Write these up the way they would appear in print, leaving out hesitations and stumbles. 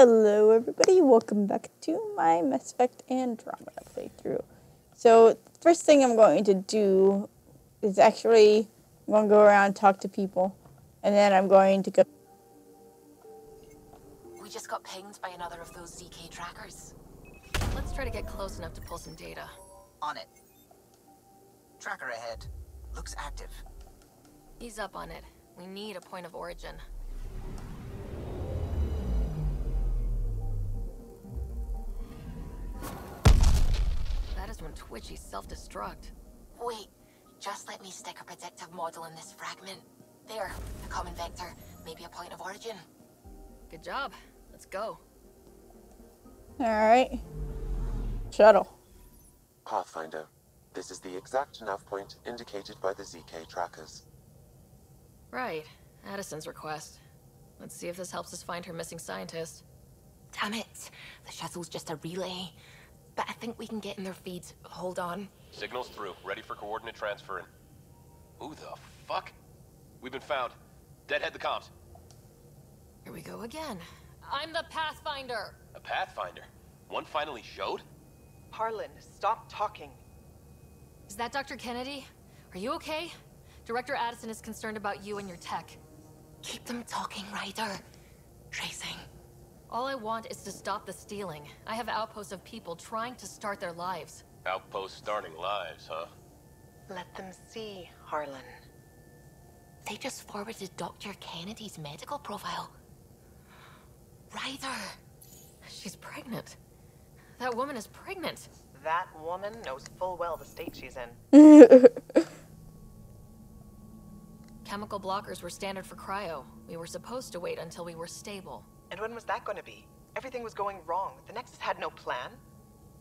Hello everybody, welcome back to my Mass Effect Andromeda playthrough. So, first thing I'm going to do is actually, I'm going to go around and talk to people. And then I'm going to go... We just got pinged by another of those ZK trackers. Let's try to get close enough to pull some data. On it. Tracker ahead. Looks active. Ease up on it. We need a point of origin. That is when Twitchy self-destruct. Wait, just let me stick a predictive model in this fragment. There, a common vector, maybe a point of origin. Good job. Let's go. Alright. Shuttle. Pathfinder, this is the exact nav point indicated by the ZK trackers. Right. Addison's request. Let's see if this helps us find her missing scientist. Damn it, the shuttle's just a relay. But I think we can get in their feeds. Hold on. Signals through. Ready for coordinate transferring. Who the fuck? We've been found. Deadhead the comms. Here we go again. I'm the Pathfinder. A Pathfinder? One finally showed? Harlan, stop talking. Is that Dr. Kennedy? Are you okay? Director Addison is concerned about you and your tech. Keep them talking, Ryder. Tracing. All I want is to stop the stealing. I have outposts of people trying to start their lives. Outpost starting lives, huh? Let them see, Harlan. They just forwarded Dr. Kennedy's medical profile. Ryder. She's pregnant. That woman is pregnant. That woman knows full well the state she's in. Chemical blockers were standard for cryo. We were supposed to wait until we were stable. And when was that going to be? Everything was going wrong. The Nexus had no plan.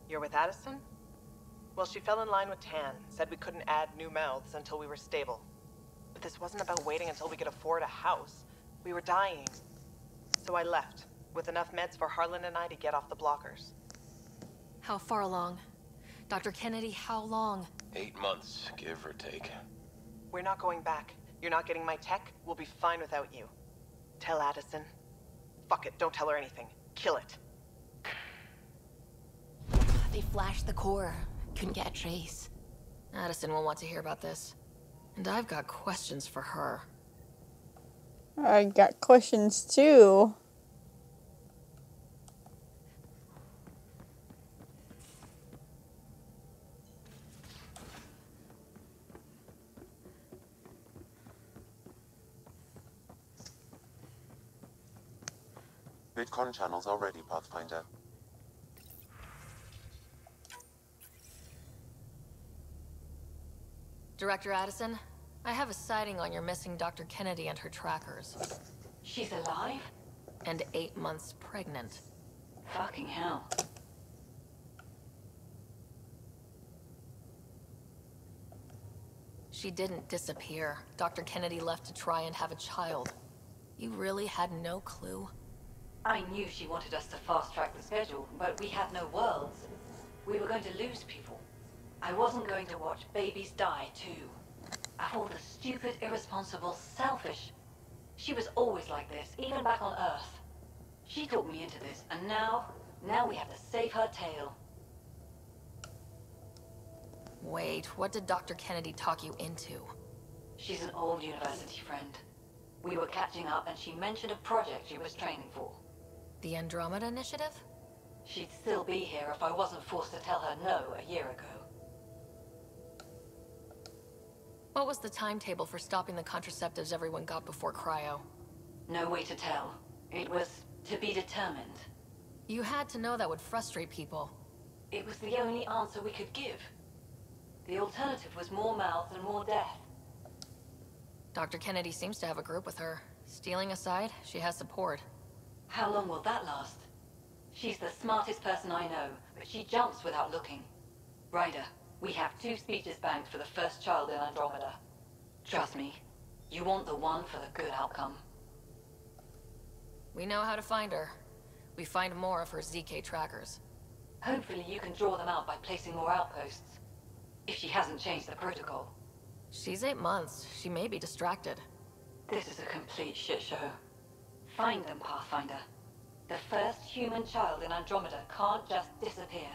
You're with Addison? Well, she fell in line with Tan, said we couldn't add new mouths until we were stable. But this wasn't about waiting until we could afford a house. We were dying. So I left, with enough meds for Harlan and I to get off the blockers. How far along? Dr. Kennedy, how long? 8 months, give or take. We're not going back. You're not getting my tech. We'll be fine without you. Tell Addison. Fuck it, don't tell her anything. Kill it. They flashed the core. Couldn't get a trace. Addison will want to hear about this. And I've got questions for her. I got questions too. Vidcon channels are ready, Pathfinder. Director Addison, I have a sighting on your missing Dr. Kennedy and her trackers. She's alive? And 8 months pregnant. Fucking hell. She didn't disappear. Dr. Kennedy left to try and have a child. You really had no clue? I knew she wanted us to fast-track the schedule, but we had no worlds. We were going to lose people. I wasn't going to watch babies die, too. Of all the stupid, irresponsible, selfish... She was always like this, even back on Earth. She talked me into this, and now we have to save her tail. Wait, what did Dr. Kennedy talk you into? She's an old university friend. We were catching up, and she mentioned a project she was training for. The Andromeda Initiative? She'd still be here if I wasn't forced to tell her no a year ago. What was the timetable for stopping the contraceptives everyone got before cryo? No way to tell. It was to be determined. You had to know that would frustrate people. It was the only answer we could give. The alternative was more mouths and more death. Dr. Kennedy seems to have a group with her. Stealing aside, she has support. How long will that last? She's the smartest person I know, but she jumps without looking. Ryder, we have 2 speeches banked for the first child in Andromeda. Trust me, you want the one for the good outcome. We know how to find her. We find more of her ZK trackers. Hopefully you can draw them out by placing more outposts. If she hasn't changed the protocol. She's 8 months. She may be distracted. This is a complete shit show. Find them, Pathfinder. The first human child in Andromeda can't just disappear.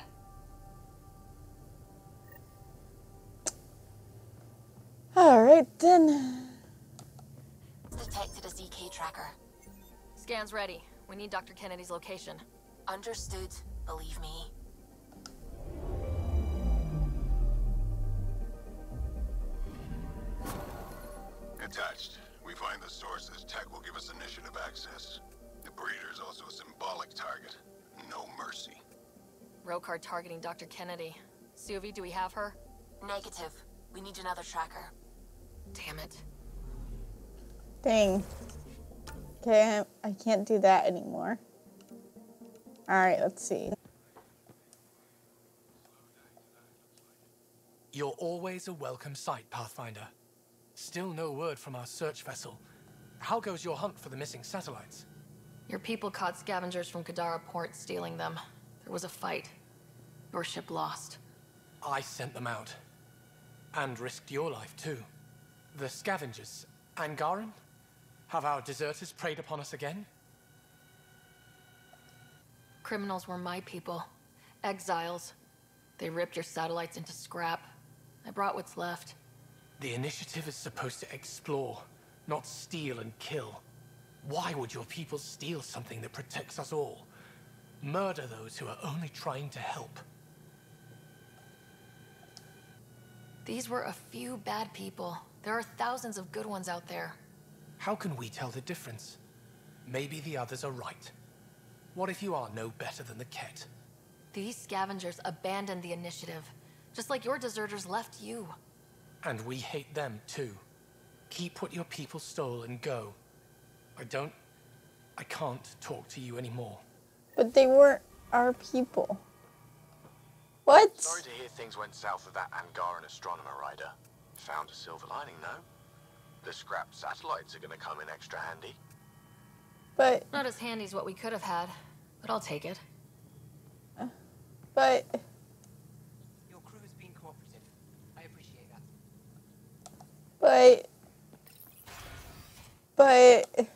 Alright then. Detected a ZK tracker. Scan's ready. We need Dr. Kennedy's location. Understood, believe me. Attached. We find the sources. Tech will give us initiative access. The breeder's also a symbolic target. No mercy. Rokar targeting Dr. Kennedy. Suvi, do we have her? Negative. We need another tracker. Damn it. Dang. Okay, I can't do that anymore. Alright, let's see. You're always a welcome sight, Pathfinder. Still no word from our search vessel. How goes your hunt for the missing satellites? Your people caught scavengers from Kadara port stealing them. There was a fight. Your ship lost. I sent them out. And risked your life, too. The scavengers. Angaran? Have our deserters preyed upon us again? Criminals were my people. Exiles. They ripped your satellites into scrap. I brought what's left. The initiative is supposed to explore, not steal and kill. Why would your people steal something that protects us all? Murder those who are only trying to help. These were a few bad people. There are thousands of good ones out there. How can we tell the difference? Maybe the others are right. What if you are no better than the Ket? These scavengers abandoned the initiative, just like your deserters left you. And we hate them too. Keep what your people stole and go. I can't talk to you anymore. But they weren't our people. What? Sorry to hear things went south with that Angaran astronomer rider. Found a silver lining though. The scrap satellites are gonna come in extra handy. But... Not as handy as what we could have had, but I'll take it. But... Your crew has been cooperative. I appreciate that. But...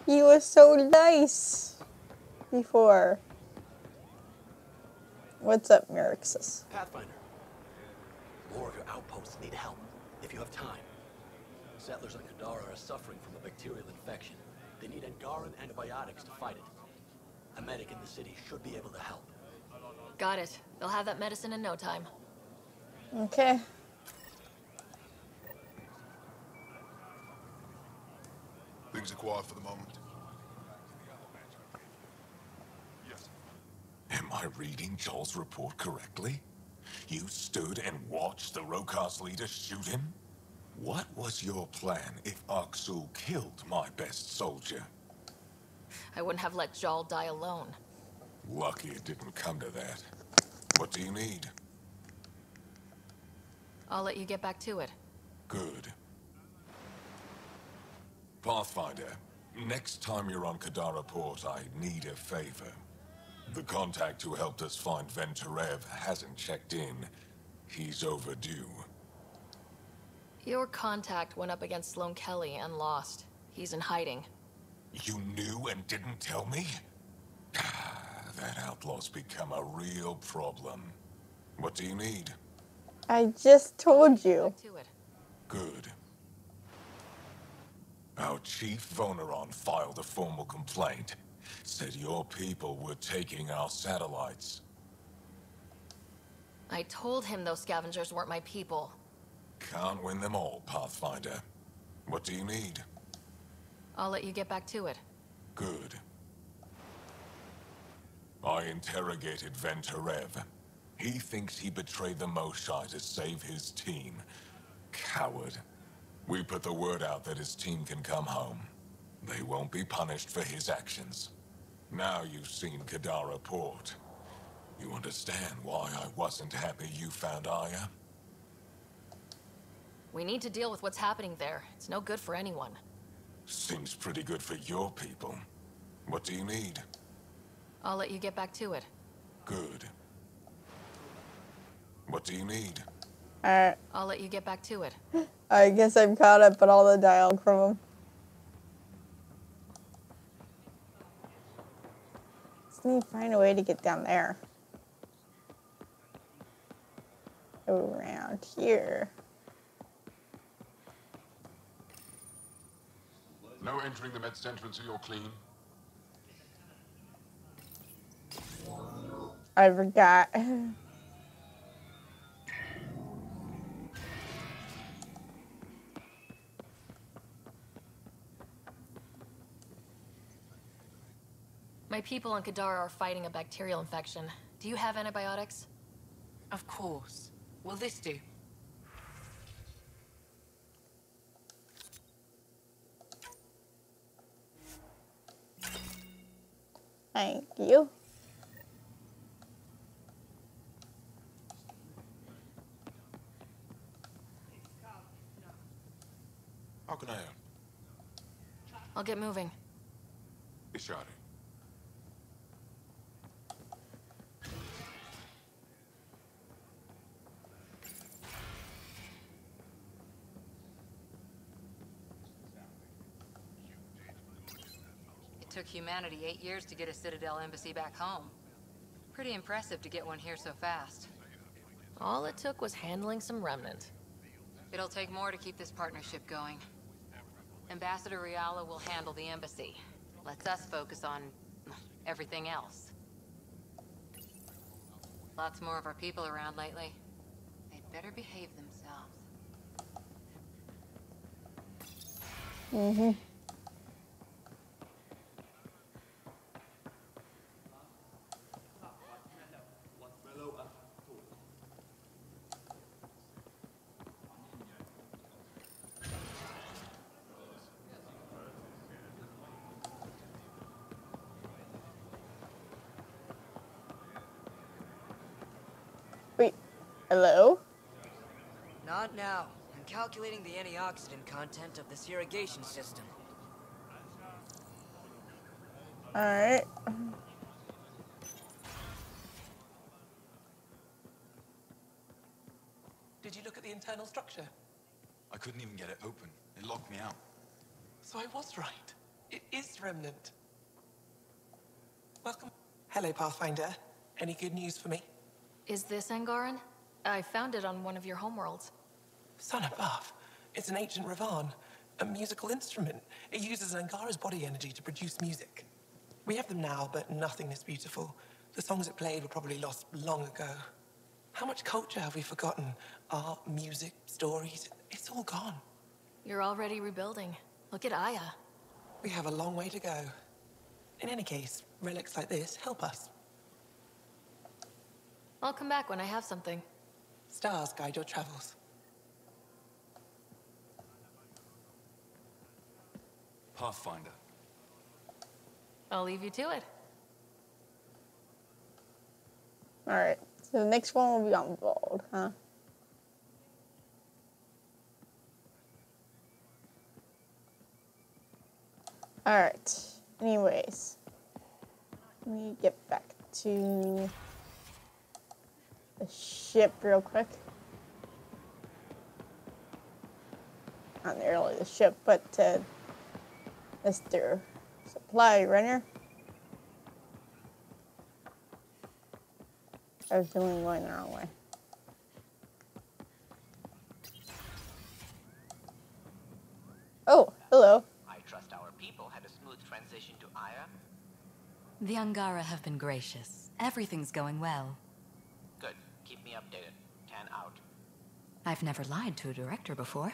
He was so nice before. What's up, Myrixus? Pathfinder. More of your outposts need help, if you have time. Settlers on Kadara are suffering from a bacterial infection. They need Angaran antibiotics to fight it. A medic in the city should be able to help. Got it. They'll have that medicine in no time. Okay. Things are quiet for the moment. Yes. Am I reading Joel's report correctly? You stood and watched the Rokar's leader shoot him? What was your plan if Aksul killed my best soldier? I wouldn't have let Jal die alone. Lucky it didn't come to that. What do you need? I'll let you get back to it. Good. Pathfinder, next time you're on Kadara Port, I need a favor. The contact who helped us find Venturev hasn't checked in. He's overdue. Your contact went up against Sloan Kelly and lost. He's in hiding. You knew and didn't tell me? That outlaw's become a real problem. What do you need? I just told you. Back to it. Good. Our chief Voneron filed a formal complaint. Said your people were taking our satellites. I told him those scavengers weren't my people. Can't win them all, Pathfinder. What do you need? I'll let you get back to it. Good. I interrogated Venturev. He thinks he betrayed the Moshai to save his team. Coward. We put the word out that his team can come home. They won't be punished for his actions. Now you've seen Kadara Port. You understand why I wasn't happy you found Aya? We need to deal with what's happening there. It's no good for anyone. Seems pretty good for your people. What do you need? I'll let you get back to it. Good. What do you need? Alright. I'll let you get back to it. I guess I'm caught up on all the dialogue from him. Just need to find a way to get down there. Around here. No entering the med's entrance or you're clean. I forgot. My people on Kadara are fighting a bacterial infection. Do you have antibiotics? Of course. Will this do? Thank you. How can I help? I'll get moving. Kesshami. It took humanity 8 years to get a Citadel embassy back home. Pretty impressive to get one here so fast. All it took was handling some remnant. It'll take more to keep this partnership going. Ambassador Riala will handle the embassy. Lets us focus on everything else. Lots more of our people around lately. They'd better behave themselves. Mm-hmm. Wait, hello? Not now. I'm calculating the antioxidant content of this irrigation system. Alright. Did you look at the internal structure? I couldn't even get it open. It locked me out. So I was right. It is remnant. Welcome. Hello, Pathfinder. Any good news for me? Is this Angaran? I found it on one of your homeworlds. Son above. It's an ancient Ravan. A musical instrument. It uses Angara's body energy to produce music. We have them now, but nothing is beautiful. The songs it played were probably lost long ago. How much culture have we forgotten? Art, music, stories, it's all gone. You're already rebuilding. Look at Aya. We have a long way to go. In any case, relics like this help us. I'll come back when I have something. Stars guide your travels. Pathfinder. I'll leave you to it. Alright, so the next one will be on Vault, huh? Alright, anyways. Let me get back to the ship real quick. Not nearly the ship, but Mr. Supply Runner. I was feeling going the wrong way. Oh, hello. I trust our people had a smooth transition to Aya. The Angara have been gracious. Everything's going well. Good. Keep me updated. Tan out. I've never lied to a director before.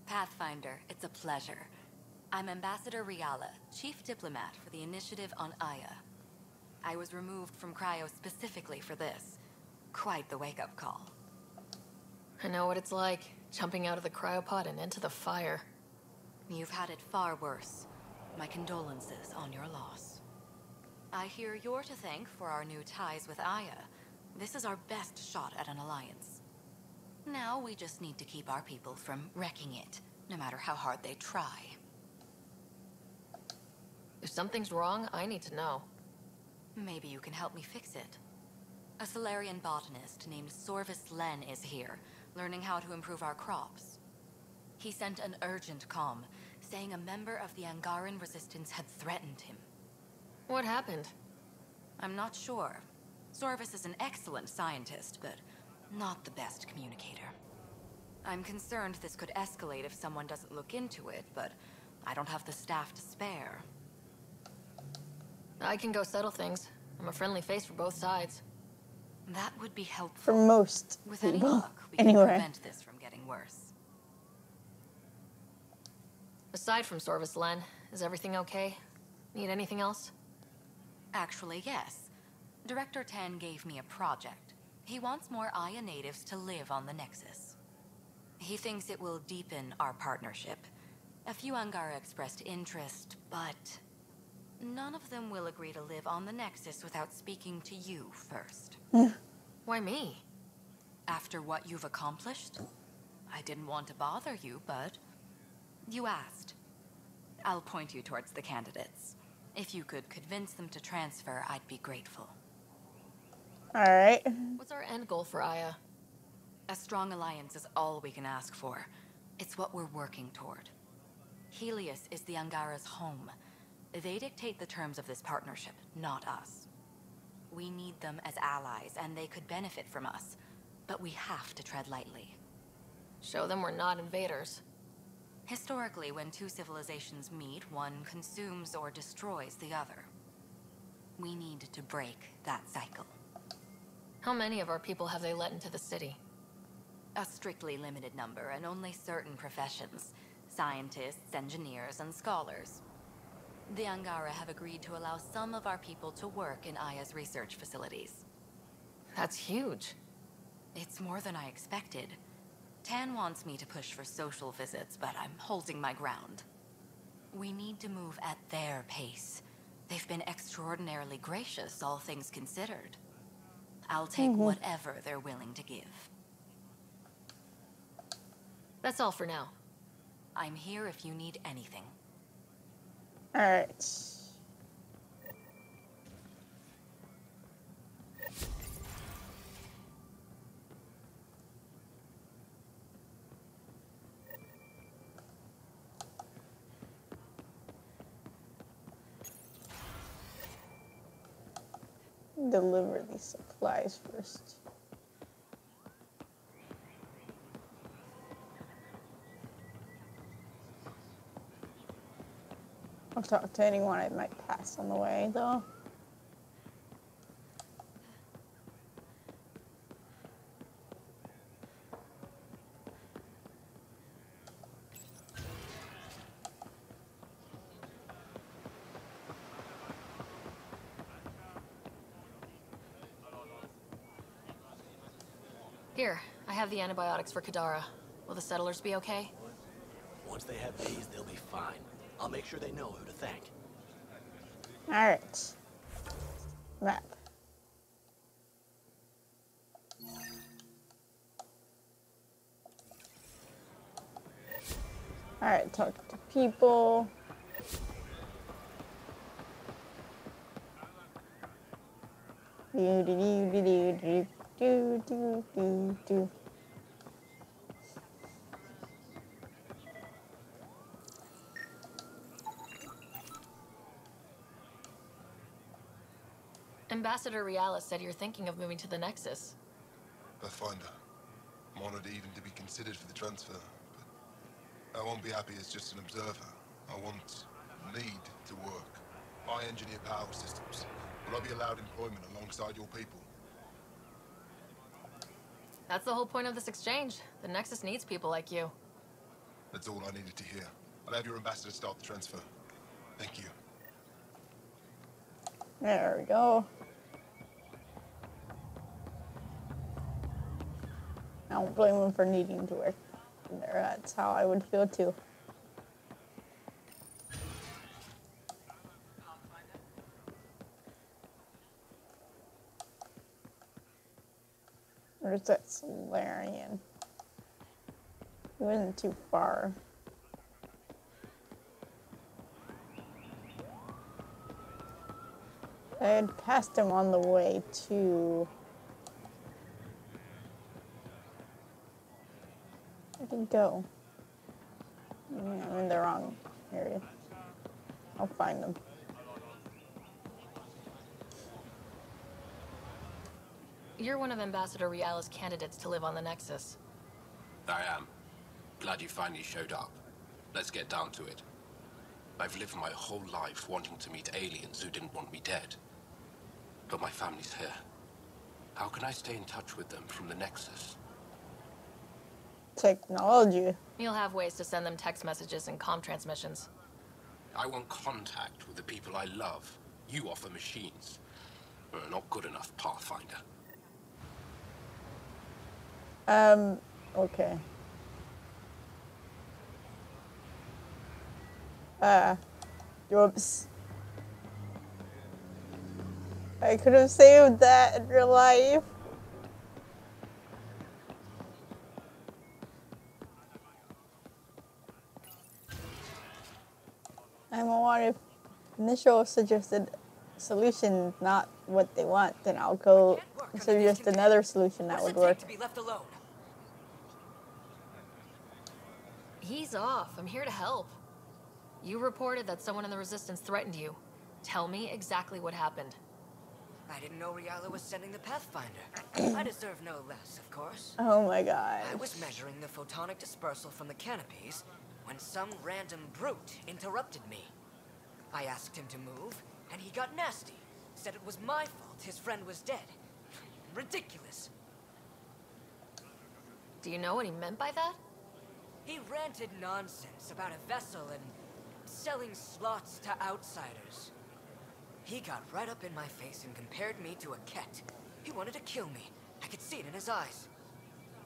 Pathfinder, it's a pleasure. I'm Ambassador Riala, Chief Diplomat for the Initiative on Aya. I was removed from Cryo specifically for this. Quite the wake-up call. I know what it's like, jumping out of the cryopod and into the fire. You've had it far worse. My condolences on your loss. I hear you're to thank for our new ties with Aya. This is our best shot at an alliance. Now we just need to keep our people from wrecking it, no matter how hard they try. If something's wrong, I need to know. Maybe you can help me fix it. A Solarian botanist named Sorvis Len is here, learning how to improve our crops. He sent an urgent comm, saying a member of the Angaran resistance had threatened him. What happened? I'm not sure. Sorvis is an excellent scientist, but not the best communicator. I'm concerned this could escalate if someone doesn't look into it, but I don't have the staff to spare. I can go settle things. I'm a friendly face for both sides. That would be helpful. For most With any people. luck, we can Anyway. prevent this from getting worse. Aside from Sorvis Len, is everything okay? Need anything else? Actually, yes. Director Tan gave me a project. He wants more Aya natives to live on the Nexus. He thinks it will deepen our partnership. A few Angara expressed interest, but none of them will agree to live on the Nexus without speaking to you first. Why me? After what you've accomplished? I didn't want to bother you, but you asked. I'll point you towards the candidates. If you could convince them to transfer, I'd be grateful. Alright. What's our end goal for Aya? A strong alliance is all we can ask for. It's what we're working toward. Helios is the Angara's home. They dictate the terms of this partnership, not us. We need them as allies, and they could benefit from us. But we have to tread lightly. Show them we're not invaders. Historically, when two civilizations meet, one consumes or destroys the other. We need to break that cycle. How many of our people have they let into the city? A strictly limited number, and only certain professions. Scientists, engineers, and scholars. The Angara have agreed to allow some of our people to work in Aya's research facilities. That's huge. It's more than I expected. Tan wants me to push for social visits, but I'm holding my ground. We need to move at their pace. They've been extraordinarily gracious, all things considered. I'll take whatever they're willing to give. That's all for now. I'm here if you need anything. Alright. Deliver these supplies first. I'll talk to anyone I might pass on the way, though. Here, I have the antibiotics for Kadara. Will the settlers be okay? Once they have these, they'll be fine. I'll make sure they know who to thank. Alright. Map. Alright, talk to people. Do do do do do do do do do. Ambassador Riala said you're thinking of moving to the Nexus. Pathfinder. I'm honored even to be considered for the transfer, but I won't be happy as just an observer. I need to work. I engineer power systems. Will I be allowed employment alongside your people? That's the whole point of this exchange. The Nexus needs people like you. That's all I needed to hear. I'll have your ambassador start the transfer. Thank you. There we go. I don't blame him for needing to work there. That's how I would feel too. Where's that Solarian? He wasn't too far. I had passed him on the way to Where'd he go? I'm in the wrong area. I'll find them. You're one of Ambassador Riala's candidates to live on the Nexus. I am. Glad you finally showed up. Let's get down to it. I've lived my whole life wanting to meet aliens who didn't want me dead. But my family's here. How can I stay in touch with them from the Nexus? Technology. You'll have ways to send them text messages and comm transmissions. I want contact with the people I love. You offer machines. Not good enough, Pathfinder. Okay. Whoops. I could have saved that in real life. I'm a what if initial suggested solution not what they want, then I'll go suggest another solution that would work. To be left alone. Ease off. I'm here to help. You reported that someone in the Resistance threatened you. Tell me exactly what happened. I didn't know Riala was sending the Pathfinder. I deserve no less, of course. Oh my god. I was measuring the photonic dispersal from the canopies when some random brute interrupted me. I asked him to move, and he got nasty. Said it was my fault his friend was dead. Ridiculous. Do you know what he meant by that? He ranted nonsense about a vessel and selling slots to outsiders. He got right up in my face and compared me to a cat. He wanted to kill me. I could see it in his eyes.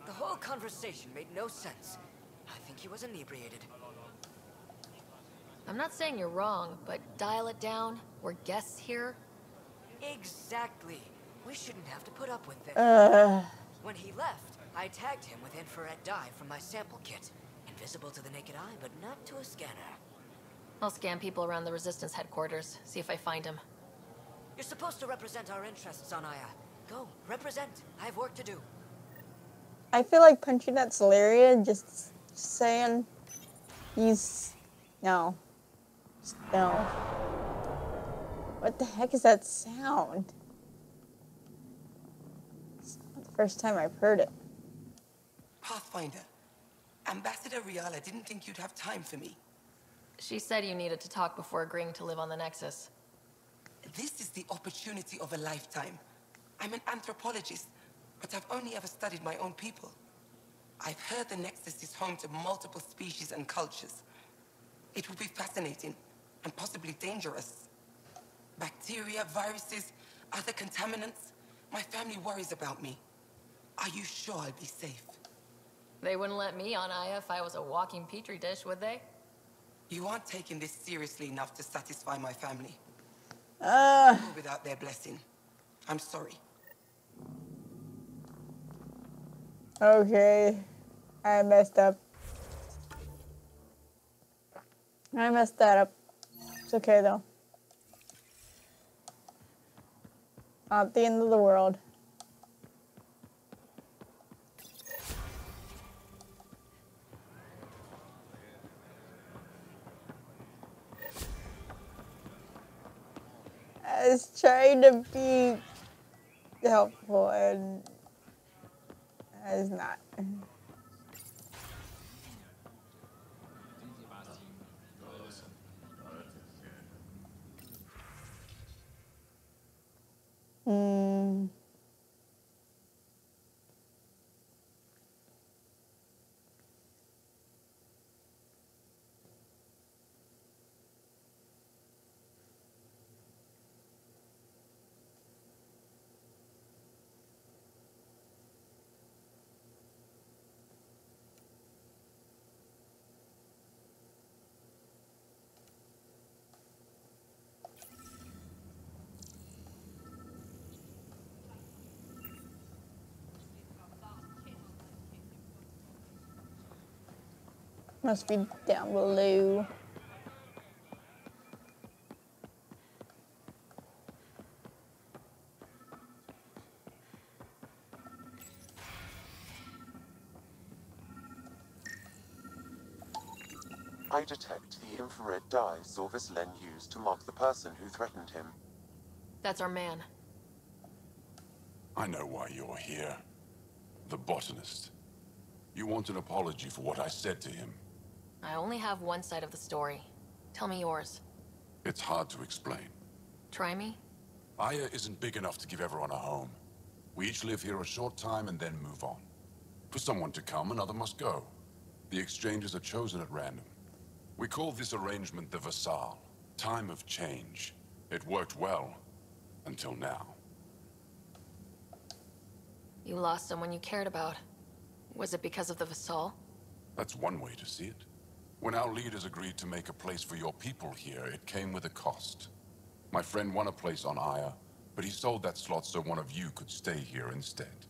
The whole conversation made no sense. I think he was inebriated. I'm not saying you're wrong, but dial it down. We're guests here. Exactly. We shouldn't have to put up with this. When he left, I tagged him with infrared dye from my sample kit. Invisible to the naked eye, but not to a scanner. I'll scan people around the Resistance headquarters, see if I find him. You're supposed to represent our interests on Aya. Go, represent. I have work to do. I feel like punching at Solarian, just saying he's... No. No. What the heck is that sound? It's not the first time I've heard it. Pathfinder, Ambassador Riala didn't think you'd have time for me. She said you needed to talk before agreeing to live on the Nexus. This is the opportunity of a lifetime. I'm an anthropologist, but I've only ever studied my own people. I've heard the Nexus is home to multiple species and cultures. It will be fascinating and possibly dangerous. Bacteria, viruses, other contaminants. My family worries about me. Are you sure I'll be safe? They wouldn't let me on Aya if I was a walking petri dish, would they? You aren't taking this seriously enough to satisfy my family. Without their blessing. I'm sorry. Okay. I messed up. I messed that up. It's okay though. Not the end of the world. I was trying to be helpful and I was not. Must be down below. I detect the infrared dye Sorvis Len used to mark the person who threatened him. That's our man. I know why you're here. The botanist. You want an apology for what I said to him. I only have one side of the story. Tell me yours. It's hard to explain. Try me? Aya isn't big enough to give everyone a home. We each live here a short time and then move on. For someone to come, another must go. The exchanges are chosen at random. We call this arrangement the Vassal. Time of change. It worked well. Until now. You lost someone you cared about. Was it because of the Vassal? That's one way to see it. When our leaders agreed to make a place for your people here, it came with a cost. My friend won a place on Aya, but he sold that slot so one of you could stay here instead.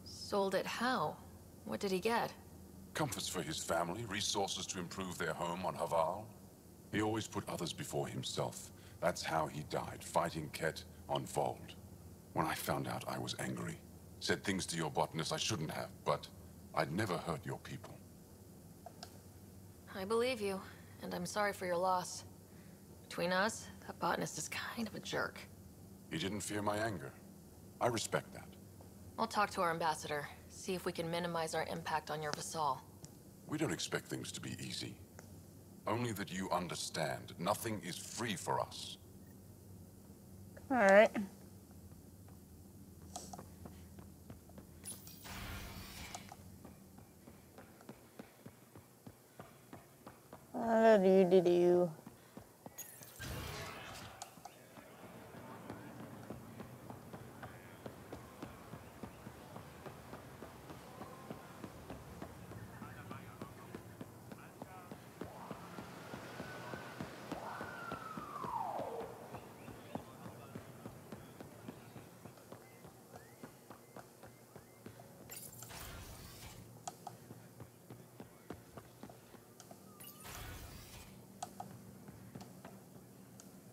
Sold it how? What did he get? Comforts for his family, resources to improve their home on Haval. He always put others before himself. That's how he died, fighting Ket on Vold. When I found out, I was angry. Said things to your botanist I shouldn't have, but I'd never hurt your people. I believe you, and I'm sorry for your loss. Between us, that botanist is kind of a jerk. He didn't fear my anger. I respect that. I'll talk to our ambassador, see if we can minimize our impact on your Vassal. We don't expect things to be easy. Only that you understand, nothing is free for us. Alright. Do.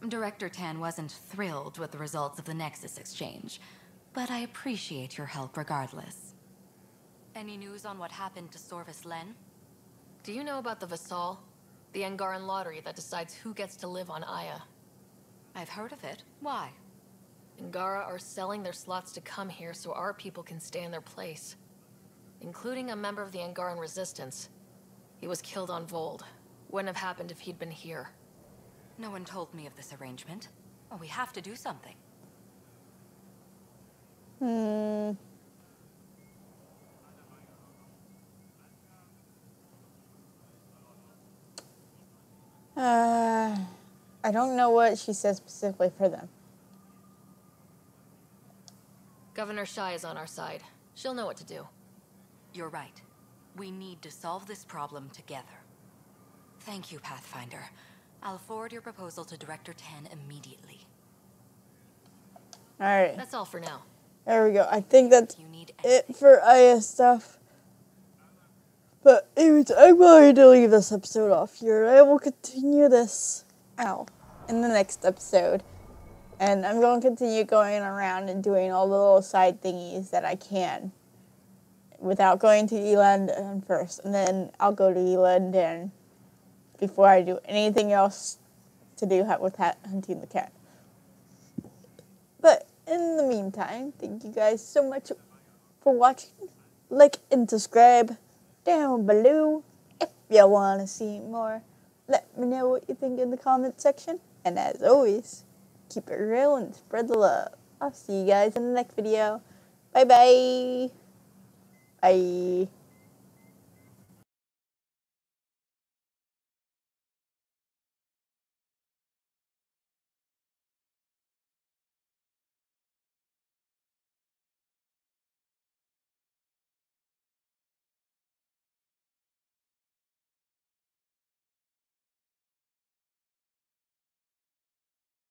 Director Tan wasn't thrilled with the results of the Nexus exchange, but I appreciate your help regardless. Any news on what happened to Sorvis Len? Do you know about the Vassal? The Angaran lottery that decides who gets to live on Aya. I've heard of it. Why? Angara are selling their slots to come here so our people can stay in their place. Including a member of the Angaran resistance. He was killed on Vold. Wouldn't have happened if he'd been here. No one told me of this arrangement. Well, we have to do something. I don't know what she says specifically for them. Governor Shai is on our side. She'll know what to do. You're right. We need to solve this problem together. Thank you, Pathfinder. I'll forward your proposal to Director Tan immediately. Alright. That's all for now. There we go. I think that's it for Aya stuff. But anyways, I'm going to leave this episode off here. I will continue this in the next episode. And I'm going to continue going around and doing all the little side thingies that I can. Without going to Eland first. And then I'll go to Eland and before I do anything else to do with hunting the cat. But in the meantime, thank you guys so much for watching. Like and subscribe down below if you want to see more. Let me know what you think in the comment section. And as always, keep it real and spread the love. I'll see you guys in the next video. Bye-bye. Bye.